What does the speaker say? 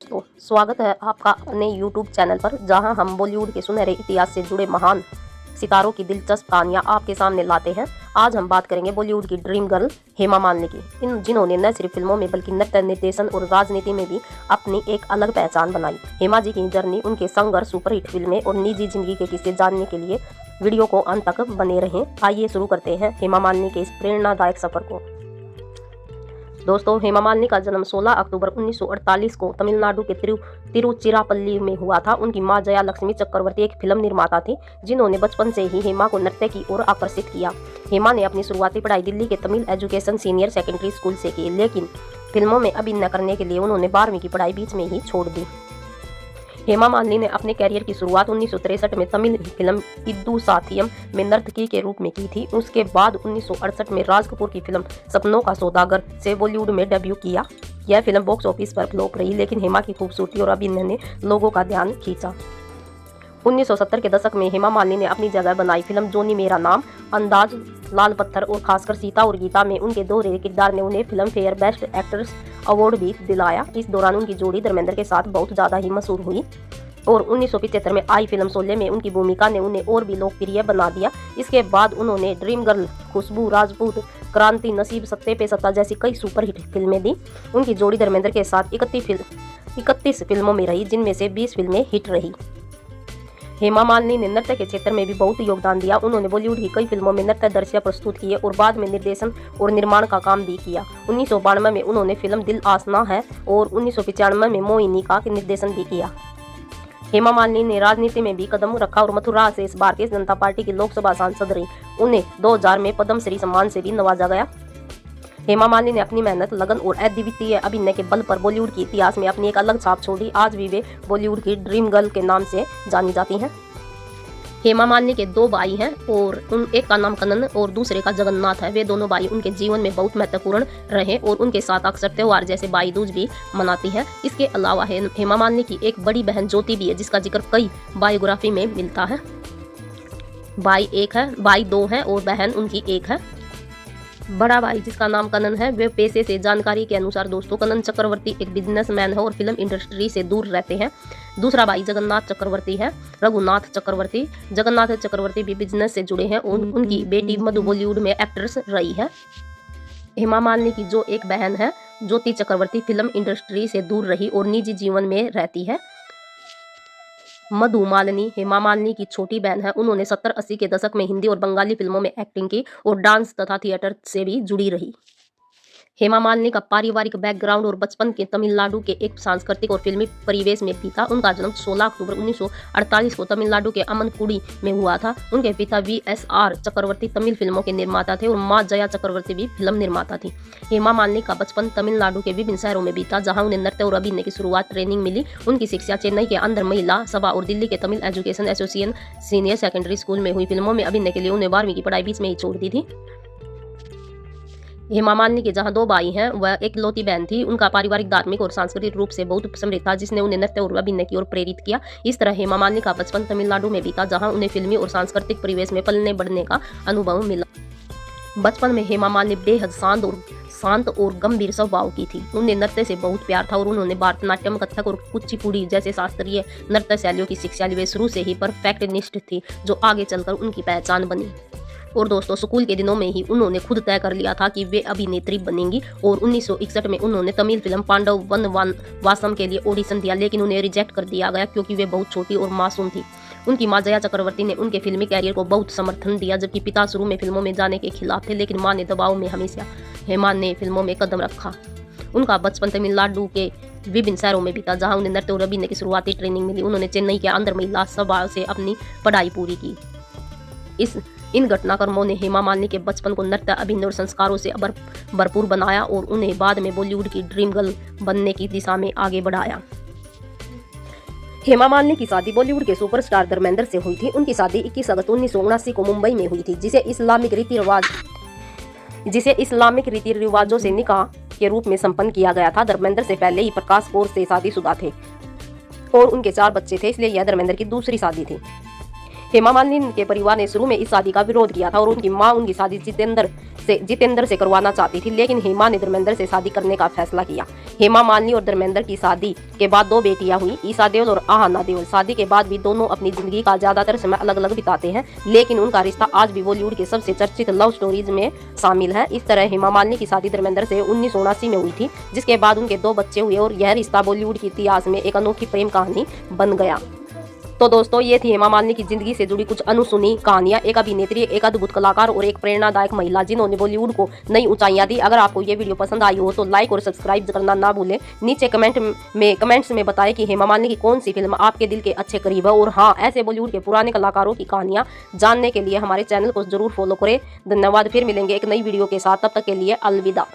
दोस्तों, स्वागत है आपका अपने YouTube चैनल पर, जहां हम बॉलीवुड के सुनहरे इतिहास से जुड़े महान सितारों की दिलचस्प कहानियां आपके सामने लाते हैं। आज हम बात करेंगे बॉलीवुड की ड्रीम गर्ल हेमा मालिनी की, जिन्होंने न सिर्फ फिल्मों में बल्कि नृत्य, निर्देशन और राजनीति में भी अपनी एक अलग पहचान बनाई। हेमा जी की जर्नी, उनके संघर्ष, सुपरहिट फिल्में और निजी जिंदगी के किस्से जानने के लिए वीडियो को अंत तक बने रहें। आइए शुरू करते हैं हेमा मालिनी के इस प्रेरणादायक सफर को। दोस्तों, हेमा मालिनी का जन्म 16 अक्टूबर 1948 को तमिलनाडु के तिरुचिरापल्ली में हुआ था। उनकी मां जया लक्ष्मी चक्रवर्ती एक फिल्म निर्माता थी, जिन्होंने बचपन से ही हेमा को नृत्य की ओर आकर्षित किया। हेमा ने अपनी शुरुआती पढ़ाई दिल्ली के Tamil education senior secondary school से की, लेकिन फिल्मों में अभिनय करने के लिए उन्होंने 12वीं की पढ़ाई बीच में ही छोड़ दी। हेमा मालिनी ने अपने कैरियर की शुरुआत 1963 में तमिल फिल्म इद्दू साथियम में नर्तकी के रूप में की थी। उसके बाद 1968 में राज कपूर की फिल्म सपनों का सौदागर से बॉलीवुड में डेब्यू किया। यह फिल्म बॉक्स ऑफिस पर फ्लॉप रही, लेकिन हेमा की खूबसूरती और अभिनय ने लोगों का ध्यान खींचा। 1970 के दशक में हेमा मालिनी ने अपनी जगह बनाई। फिल्म जोनी मेरा नाम, अंदाज, लाल पत्थर और खासकर सीता और गीता में उनके दोहरे किरदार ने उन्हें film fair best actress award भी दिलाया। इस दौरान उनकी जोड़ी धर्मेंद्र के साथ बहुत ज़्यादा ही मशहूर हुई और 1975 में आई फिल्म शोले में उनकी भूमिका ने उन्हें और भी लोकप्रिय बना दिया। इसके बाद उन्होंने ड्रीम गर्ल, खुशबू, राजपूत, क्रांति, नसीब, सत्ते पे सत्ता जैसी कई सुपरहिट फिल्में दी। उनकी जोड़ी धर्मेंद्र के साथ 31 फिल्मों में रही, जिनमें से 20 फिल्में हिट रही। हेमा मालिनी ने नृत्य के क्षेत्र में भी बहुत योगदान दिया। उन्होंने बॉलीवुड की कई फिल्मों में नृत्य दृश्य प्रस्तुत किए और बाद में निर्देशन और निर्माण का काम भी किया। 1992 में उन्होंने फिल्म दिल आसना है और 1995 में मोहिनी का निर्देशन भी किया। हेमा मालिनी ने राजनीति में भी कदम रखा और मथुरा से भारतीय जनता पार्टी की लोकसभा सांसद रही। उन्हें 2000 में पद्मश्री सम्मान से भी नवाजा गया। हेमा मालिनी ने अपनी मेहनत, लगन और अद्वितीय अभिनय के बल पर बॉलीवुड के इतिहास में अपनी एक अलग छाप छोड़ी। आज भी वे बॉलीवुड की ड्रीम गर्ल के नाम से जानी जाती हैं। हेमा मालिनी के 2 भाई हैं और एक का नाम कनन और दूसरे का जगन्नाथ है। वे दोनों भाई उनके जीवन में बहुत महत्वपूर्ण रहे और उनके साथ अक्सर त्योहार जैसे भाई दूज भी मनाती है। इसके अलावा हेमा मालिनी की एक बड़ी बहन ज्योति भी है, जिसका जिक्र कई बायोग्राफी में मिलता है। भाई 2 हैं और बहन उनकी 1 है। बड़ा भाई, जिसका नाम कनन है, वे पेशे से, जानकारी के अनुसार दोस्तों, कनन चक्रवर्ती एक बिजनेसमैन है और फिल्म इंडस्ट्री से दूर रहते हैं। दूसरा भाई जगन्नाथ चक्रवर्ती है। जगन्नाथ चक्रवर्ती भी बिजनेस से जुड़े हैं और उनकी बेटी मधु बॉलीवुड में एक्ट्रेस रही है। हेमा मालिनी की जो एक बहन है, ज्योति चक्रवर्ती, फिल्म इंडस्ट्री से दूर रही और निजी जीवन में रहती है। मधु मालिनी हेमा मालिनी की छोटी बहन है। उन्होंने 70-80 के दशक में हिंदी और बंगाली फिल्मों में एक्टिंग की और डांस तथा थिएटर से भी जुड़ी रही। हेमा मालिनी का पारिवारिक बैकग्राउंड और बचपन के तमिलनाडु के एक सांस्कृतिक और फिल्मी परिवेश में बीता। उनका जन्म 16 अक्टूबर 1948 को तमिलनाडु के अमनकुड़ी में हुआ था। उनके पिता VSR चक्रवर्ती तमिल फिल्मों के निर्माता थे और मां जया चक्रवर्ती भी फिल्म निर्माता थी। हेमा मालिनी का बचपन तमिलनाडु के विभिन्न शहरों में बीता, जहां उन्हें नृत्य और अभिनय की शुरुआत ट्रेनिंग मिली। उनकी शिक्षा चेन्नई के आंध्र महिला सभा और दिल्ली के Tamil education association senior secondary school में हुई। फिल्मों में अभिनय के लिए उन्हें 12वीं की पढ़ाई बीच में ही छोड़ दी थी। हेमा मालिनी के जहां 2 भाई हैं, वह एक लौती बहन थी। उनका पारिवारिक, धार्मिक और सांस्कृतिक रूप से बहुत समृद्ध था, जिसने उन्हें नृत्य और अभिनय की ओर प्रेरित किया। इस तरह हेमा मालिनी का बचपन तमिलनाडु में बीता, जहां उन्हें फिल्मी और सांस्कृतिक परिवेश में पलने बढ़ने का अनुभव मिला। बचपन में हेमा मालिनी बेहद शांत और गंभीर स्वभाव की थी। उन्हें नृत्य से बहुत प्यार था और उन्होंने भरतनाट्यम, कथक और कुचिपुड़ी जैसे शास्त्रीय नृत्य शैलियों की शिक्षा ली। वे शुरू से ही परफेक्शनिस्ट थी, जो आगे चलकर उनकी पहचान बनी। और दोस्तों, स्कूल के दिनों में ही उन्होंने खुद तय कर लिया था कि वे अभिनेत्री बनेंगी और 1961 में उन्होंने तमिल फिल्म पांडव वनवासम के लिए ऑडिशन दिया, लेकिन उन्हें रिजेक्ट कर दिया गया क्योंकि वे बहुत छोटी और मासूम थी। उनकी मां जया चक्रवर्ती ने उनके फिल्मी कैरियर को बहुत समर्थन दिया, जबकि पिता शुरू में फिल्मों में जाने के खिलाफ थे, लेकिन मां ने दबाव में हमेशा हेमा ने फिल्मों में कदम रखा। उनका बचपन तमिलनाडु के विभिन्न शहरों में बीता, जहां उन्हें नृत्य और अभिनय की शुरुआती ट्रेनिंग मिली। उन्होंने चेन्नई के आंध्र महिला सभा से अपनी पढ़ाई पूरी की। इन घटनाक्रमों ने हेमा मालिनी के बचपन को नृत्य, अभिनय और संस्कारों से भरपूर बनाया और उन्हें बाद में बॉलीवुड की ड्रीम गर्ल बनने की दिशा में आगे बढ़ाया। हेमा मालिनी की शादी बॉलीवुड के सुपरस्टार धर्मेंद्र से हुई थी। उनकी शादी 21 अगस्त 1979 को मुंबई में हुई थी, जिसे इस्लामिक रीति रिवाजों से निकाह के रूप में संपन्न किया गया था। धर्मेंद्र से पहले ही प्रकाश कौर से शादीशुदा थे और उनके 4 बच्चे थे, इसलिए यह धर्मेंद्र की दूसरी शादी थी। हेमा मालिनी के परिवार ने शुरू में इस शादी का विरोध किया था और उनकी मां उनकी शादी जितेंद्र जितेंद्र से करवाना चाहती थी, लेकिन हेमा ने धर्मेंद्र से शादी करने का फैसला किया। हेमा मालिनी और धर्मेंद्र की शादी के बाद 2 बेटियां हुई, ईशा देओल और आहना देओल। शादी के बाद भी दोनों अपनी जिंदगी का ज्यादातर समय अलग अलग बिताते हैं, लेकिन उनका रिश्ता आज भी बॉलीवुड के सबसे चर्चित लव स्टोरीज में शामिल है। इस तरह हेमा मालिनी की शादी धर्मेंद्र से 1979 में हुई थी, जिसके बाद उनके 2 बच्चे हुए और यह रिश्ता बॉलीवुड के इतिहास में एक अनोखी प्रेम कहानी बन गया। तो दोस्तों, ये थी हेमा मालिनी की जिंदगी से जुड़ी कुछ अनसुनी कहानियां। एक अभिनेत्री, एक अद्भुत कलाकार और एक प्रेरणादायक महिला जिन्होंने बॉलीवुड को नई ऊंचाइयां दी। अगर आपको ये वीडियो पसंद आई हो तो लाइक और सब्सक्राइब करना ना भूलें। नीचे कमेंट्स में बताएं कि हेमा मालिनी की कौन सी फिल्म आपके दिल के अच्छे करीब है। और हाँ, ऐसे बॉलीवुड के पुराने कलाकारों की कहानियां जानने के लिए हमारे चैनल को जरूर फॉलो करें। धन्यवाद। फिर मिलेंगे एक नई वीडियो के साथ, तब तक के लिए अलविदा।